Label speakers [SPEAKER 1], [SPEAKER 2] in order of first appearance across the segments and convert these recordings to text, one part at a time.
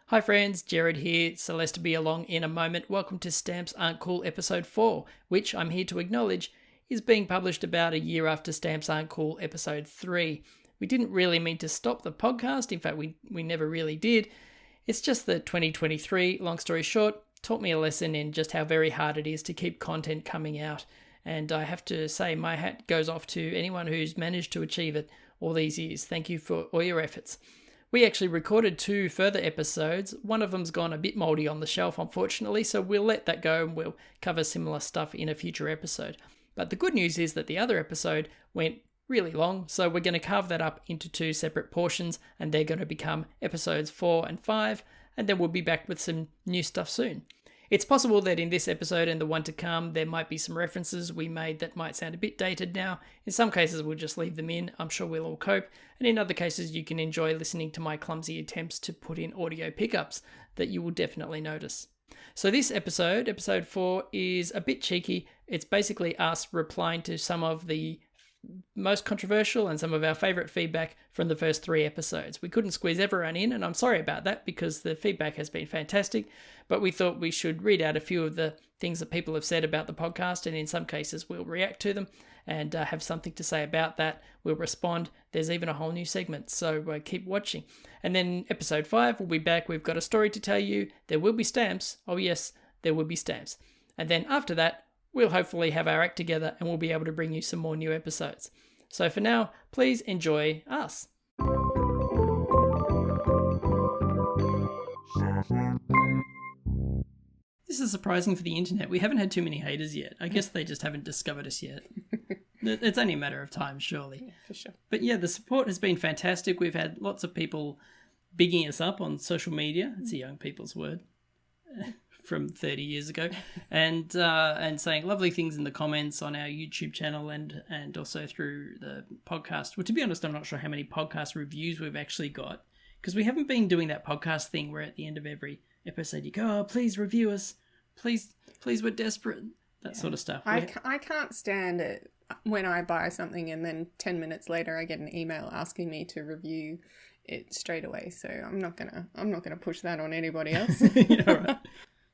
[SPEAKER 1] Hi friends, Gerard here. Celeste to be along in a moment. Welcome to Stamps Aren't Cool episode 4, which I'm here to acknowledge is being published about a year after Stamps Aren't Cool episode 3. We didn't really mean to stop the podcast. In fact, we never really did. It's just that 2023, long story short, taught me a lesson in just how very hard it is to keep content coming out. And I have to say my hat goes off to anyone who's managed to achieve it all these years. Thank you for all your efforts. We actually recorded 2 further episodes. One of them's gone a bit mouldy on the shelf, unfortunately, so we'll let that go and we'll cover similar stuff in a future episode. But the good news is that the other episode went really long, so we're going to carve that up into 2 separate portions, and they're going to become episodes 4 and 5, and then we'll be back with some new stuff soon. It's possible that in this episode and the one to come, there might be some references we made that might sound a bit dated now. In some cases, we'll just leave them in. I'm sure we'll all cope. And in other cases, you can enjoy listening to my clumsy attempts to put in audio pickups that you will definitely notice. So this episode, episode 4, is a bit cheeky. It's basically us replying to some of the most controversial and some of our favourite feedback from the first 3 episodes. We couldn't squeeze everyone in, and I'm sorry about that because the feedback has been fantastic, but we thought we should read out a few of the things that people have said about the podcast, and in some cases we'll react to them and have something to say about that. We'll respond. There's even a whole new segment, so keep watching. And then episode 5, we'll be back. We've got a story to tell you. There will be stamps. Oh yes, there will be stamps. And then after that, we'll hopefully have our act together and we'll be able to bring you some more new episodes. So for now, please enjoy us. This is surprising for the internet. We haven't had too many haters yet. I guess they just haven't discovered us yet. It's only a matter of time, surely.
[SPEAKER 2] Yeah, for sure.
[SPEAKER 1] But yeah, the support has been fantastic. We've had lots of people bigging us up on social media. It's a young people's word. From 30 years ago, and saying lovely things in the comments on our YouTube channel and also through the podcast. Well, to be honest, I'm not sure how many podcast reviews we've actually got, because we haven't been doing that podcast thing where at the end of every episode you go, oh, please review us, please, we're desperate, that sort of stuff.
[SPEAKER 2] I can't stand it when I buy something and then 10 minutes later I get an email asking me to review it straight away. So I'm not gonna push that on anybody else.
[SPEAKER 1] Yeah, right.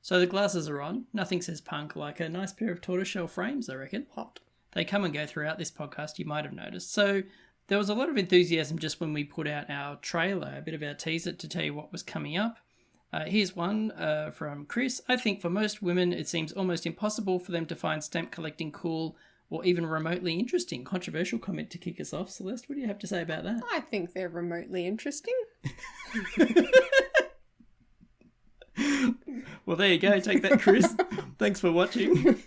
[SPEAKER 1] So the glasses are on. Nothing says punk like a nice pair of tortoiseshell frames, I reckon.
[SPEAKER 2] Hot.
[SPEAKER 1] They come and go throughout this podcast, you might have noticed. So there was a lot of enthusiasm just when we put out our trailer, a bit of our teaser to tell you what was coming up. Here's one from Kris. I think for most women, it seems almost impossible for them to find stamp collecting cool or even remotely interesting. Controversial comment to kick us off. Celeste, what do you have to say about that?
[SPEAKER 2] I think they're remotely interesting.
[SPEAKER 1] Well, there you go. Take that, Kris. Thanks for watching.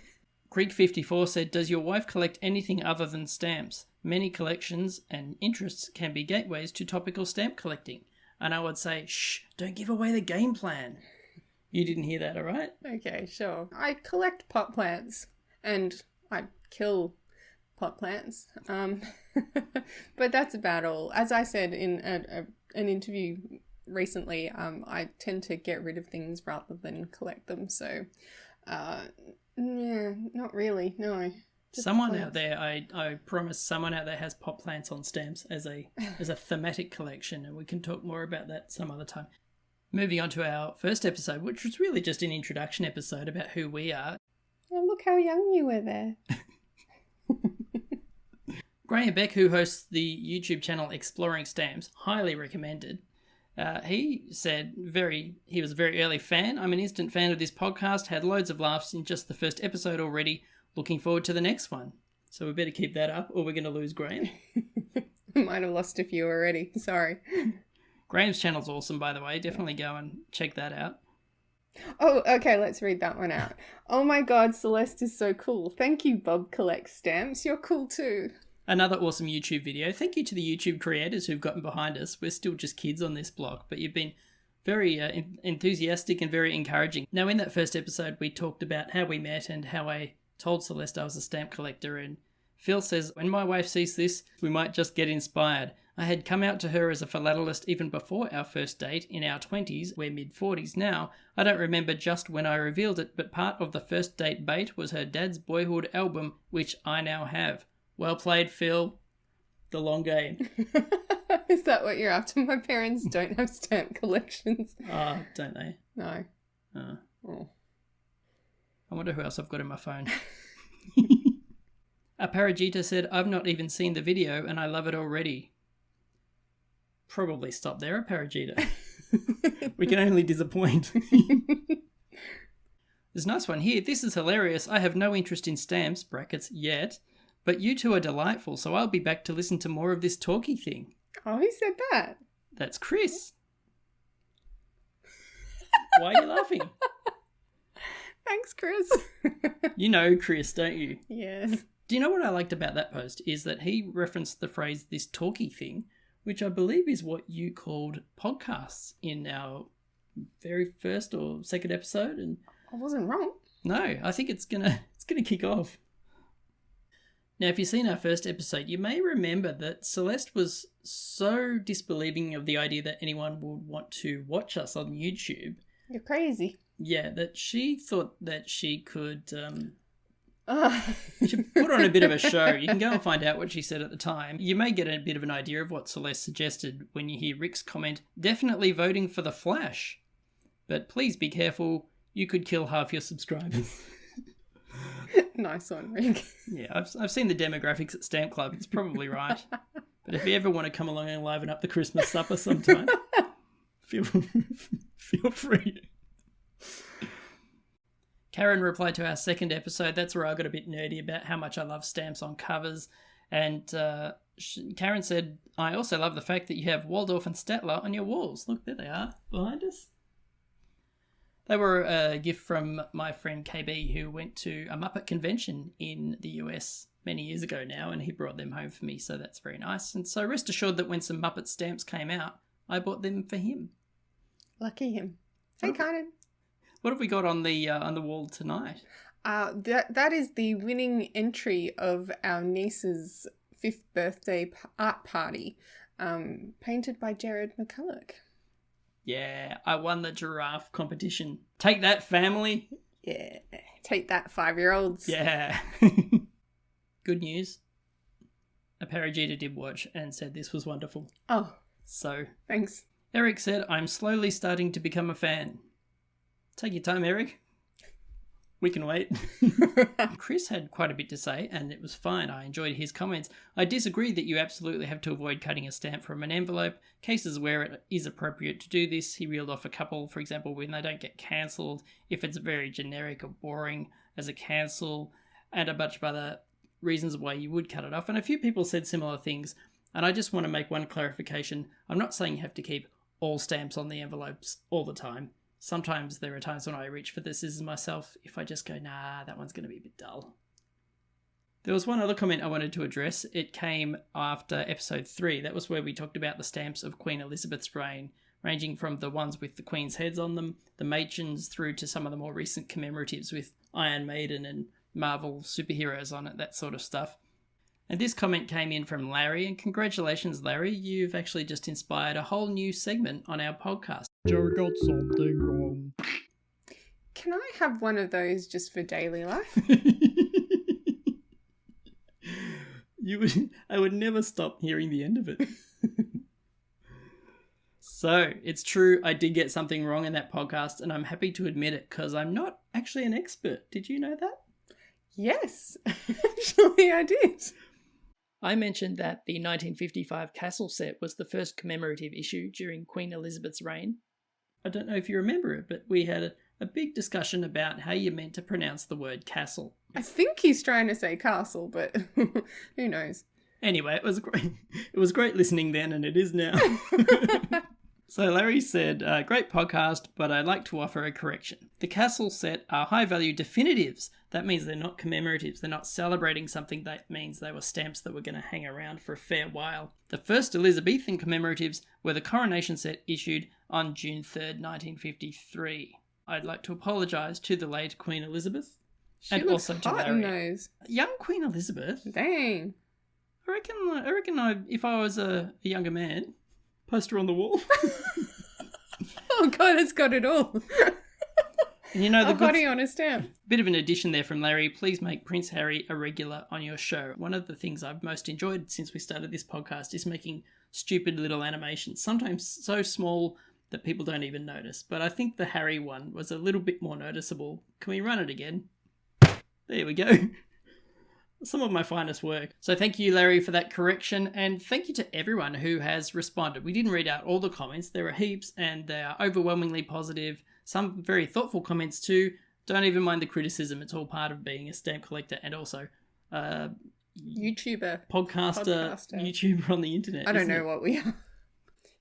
[SPEAKER 1] Creek54 said, does your wife collect anything other than stamps? Many collections and interests can be gateways to topical stamp collecting. And I would say, shh, don't give away the game plan. You didn't hear that, all right?
[SPEAKER 2] Okay, sure. I collect pot plants and I kill pot plants. But that's about all. As I said in an interview recently, I tend to get rid of things rather than collect them, so yeah, not really, no.
[SPEAKER 1] Someone out there, I promise someone out there has pot plants on stamps as a thematic collection, and we can talk more about that some other time. Moving on to our first episode, which was really just an introduction episode about who we are.
[SPEAKER 2] Oh, look how young you were there.
[SPEAKER 1] Graham Beck, who hosts the YouTube channel Exploring Stamps, highly recommended. He said he was a very early fan. I'm an instant fan of this podcast, had loads of laughs in just the first episode already. Looking forward to the next one. So we better keep that up or we're going to lose Graham.
[SPEAKER 2] I might have lost a few already. Sorry.
[SPEAKER 1] Graham's channel's awesome, by the way. Definitely go and check that out.
[SPEAKER 2] Oh, okay, let's read that one out. Oh my God, Celeste is so cool. Thank you, Bob Collects Stamps. You're cool too.
[SPEAKER 1] Another awesome YouTube video. Thank you to the YouTube creators who've gotten behind us. We're still just kids on this block, but you've been very enthusiastic and very encouraging. Now, in that first episode, we talked about how we met and how I told Celeste I was a stamp collector, and Phil says, when my wife sees this, we might just get inspired. I had come out to her as a philatelist even before our first date in our 20s, we're mid-40s now. I don't remember just when I revealed it, but part of the first date bait was her dad's boyhood album, which I now have. Well played, Phil. the long game.
[SPEAKER 2] Is that what you're after? My parents don't have stamp collections.
[SPEAKER 1] Oh, don't they?
[SPEAKER 2] No.
[SPEAKER 1] Oh. I wonder who else I've got in my phone. Aparajita said, I've not even seen the video and I love it already. Probably stop there, Aparajita. We can only disappoint. There's a nice one here. This is hilarious. I have no interest in stamps, brackets, yet, but you two are delightful, so I'll be back to listen to more of this talky thing.
[SPEAKER 2] Oh, who said that?
[SPEAKER 1] That's Kris. Why are you laughing?
[SPEAKER 2] Thanks, Kris.
[SPEAKER 1] You know Kris, don't you?
[SPEAKER 2] Yes.
[SPEAKER 1] Do you know what I liked about that post is that he referenced the phrase, this talky thing, which I believe is what you called podcasts in our very first or second episode. And
[SPEAKER 2] I wasn't wrong.
[SPEAKER 1] no, I think it's gonna kick off. Now, if you've seen our first episode, you may remember that Celeste was so disbelieving of the idea that anyone would want to watch us on YouTube.
[SPEAKER 2] You're crazy.
[SPEAKER 1] Yeah, that she thought that she could she put on a bit of a show. You can go and find out what she said at the time. You may get a bit of an idea of what Celeste suggested when you hear Rick's comment, definitely voting for the Flash. But please be careful, you could kill half your subscribers.
[SPEAKER 2] Nice one, Rick.
[SPEAKER 1] Yeah, I've seen the demographics at Stamp Club. It's probably right. But if you ever want to come along and liven up the Christmas supper sometime, feel free. Karen replied to our second episode. That's where I got a bit nerdy about how much I love stamps on covers. And Karen said, I also love the fact that you have Waldorf and Statler on your walls. Look, there they are behind us. They were a gift from my friend KB, who went to a Muppet convention in the US many years ago now, and he brought them home for me, so that's very nice. And so rest assured that when some Muppet stamps came out, I bought them for him.
[SPEAKER 2] Lucky him. Hey, Kynan.
[SPEAKER 1] What have we got on the wall tonight?
[SPEAKER 2] That is the winning entry of our niece's 5th birthday art party, painted by Jared McCulloch.
[SPEAKER 1] Yeah, I won the giraffe competition. Take that, family.
[SPEAKER 2] Yeah, take that, 5-year-olds.
[SPEAKER 1] Yeah. Good news. Aparajita did watch and said this was wonderful.
[SPEAKER 2] Oh.
[SPEAKER 1] So.
[SPEAKER 2] Thanks.
[SPEAKER 1] Eric said, I'm slowly starting to become a fan. Take your time, Eric. We can wait. Kris had quite a bit to say, and it was fine. I enjoyed his comments. I disagree that you absolutely have to avoid cutting a stamp from an envelope. Cases where it is appropriate to do this, he reeled off a couple, for example, when they don't get cancelled, if it's very generic or boring as a cancel, and a bunch of other reasons why you would cut it off. And a few people said similar things, and I just want to make one clarification. I'm not saying you have to keep all stamps on the envelopes all the time. Sometimes there are times when I reach for the scissors myself if I just go, nah, that one's going to be a bit dull. There was one other comment I wanted to address. It came after episode 3. That was where we talked about the stamps of Queen Elizabeth's reign, ranging from the ones with the Queen's heads on them, the Machins, through to some of the more recent commemoratives with Iron Maiden and Marvel superheroes on it, that sort of stuff. And this comment came in from Larry, and congratulations, Larry, you've actually just inspired a whole new segment on our podcast.
[SPEAKER 3] Joe got something wrong.
[SPEAKER 2] Can I have one of those just for daily life?
[SPEAKER 1] I would never stop hearing the end of it. So, it's true, I did get something wrong in that podcast, and I'm happy to admit it, because I'm not actually an expert. Did you know that?
[SPEAKER 2] Yes, actually I did.
[SPEAKER 1] I mentioned that the 1955 Castle set was the first commemorative issue during Queen Elizabeth's reign. I don't know if you remember it, but we had a big discussion about how you meant to pronounce the word castle.
[SPEAKER 2] I think he's trying to say castle, but who knows?
[SPEAKER 1] Anyway, it was great listening then, and it is now. So Larry said, great podcast, but I'd like to offer a correction. The Castle set are high-value definitives. That means they're not commemoratives. They're not celebrating something. That means they were stamps that were going to hang around for a fair while. The first Elizabethan commemoratives were the coronation set issued on June 3rd, 1953. I'd like to apologise to the late Queen Elizabeth.
[SPEAKER 2] She
[SPEAKER 1] and
[SPEAKER 2] looks
[SPEAKER 1] also to
[SPEAKER 2] hot in
[SPEAKER 1] Larry.
[SPEAKER 2] those.
[SPEAKER 1] Young Queen Elizabeth?
[SPEAKER 2] Dang.
[SPEAKER 1] I reckon if I was a younger man, poster on the wall.
[SPEAKER 2] Oh God, it's got it all.
[SPEAKER 1] And you know,
[SPEAKER 2] a hottie on a stamp.
[SPEAKER 1] Bit of an addition there from Larry. Please make Prince Harry a regular on your show. One of the things I've most enjoyed since we started this podcast is making stupid little animations, sometimes so small that people don't even notice. But I think the Harry one was a little bit more noticeable. Can we run it again? There we go. Some of my finest work. So thank you, Larry, for that correction, and thank you to everyone who has responded. We didn't read out all the comments. There are heaps, and they are overwhelmingly positive. Some very thoughtful comments too. Don't even mind the criticism. It's all part of being a stamp collector and also
[SPEAKER 2] YouTuber.
[SPEAKER 1] Podcaster, YouTuber on the internet.
[SPEAKER 2] I don't know what we are.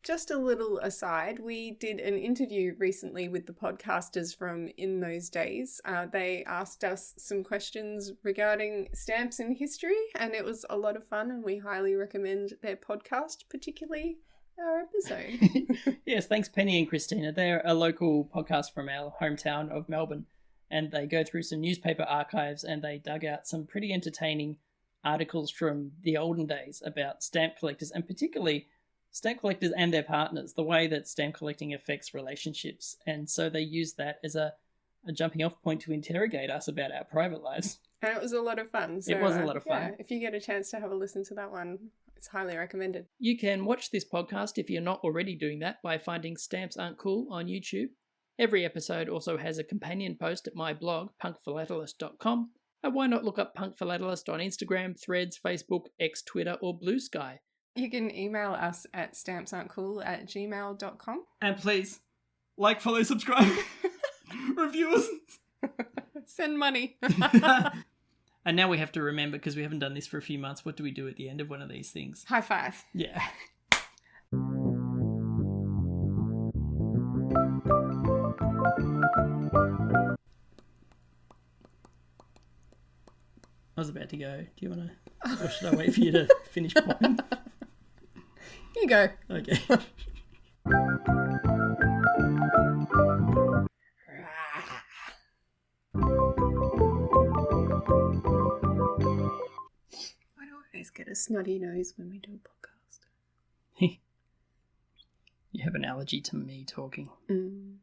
[SPEAKER 2] Just a little aside, we did an interview recently with the podcasters from In Those Days. They asked us some questions regarding stamps in history, and it was a lot of fun, and we highly recommend their podcast, particularly our episode.
[SPEAKER 1] Yes, thanks Penny and Christina. They're a local podcast from our hometown of Melbourne, and they go through some newspaper archives, and they dug out some pretty entertaining articles from the olden days about stamp collectors, and particularly stamp collectors and their partners, the way that stamp collecting affects relationships. And so they use that as a jumping off point to interrogate us about our private lives.
[SPEAKER 2] And it was a lot of fun. So,
[SPEAKER 1] it was a lot of fun.
[SPEAKER 2] Yeah, if you get a chance to have a listen to that one, it's highly recommended.
[SPEAKER 1] You can watch this podcast if you're not already doing that by finding Stamps Aren't Cool on YouTube. Every episode also has a companion post at my blog, punkphilatelist.com. And why not look up Punk Philatelist on Instagram, Threads, Facebook, X, Twitter, or Blue Sky?
[SPEAKER 2] You can email us at stampsaren'tcool@gmail.com.
[SPEAKER 1] And please, like, follow, subscribe, review us.
[SPEAKER 2] Send money.
[SPEAKER 1] And now we have to remember, because we haven't done this for a few months, what do we do at the end of one of these things?
[SPEAKER 2] High five.
[SPEAKER 1] Yeah. I was about to go. Do you want to... Or should I wait for you to finish popping?
[SPEAKER 2] You go.
[SPEAKER 1] Okay.
[SPEAKER 2] I always get a snotty nose when we do a podcast.
[SPEAKER 1] You have an allergy to me talking.
[SPEAKER 2] Mm.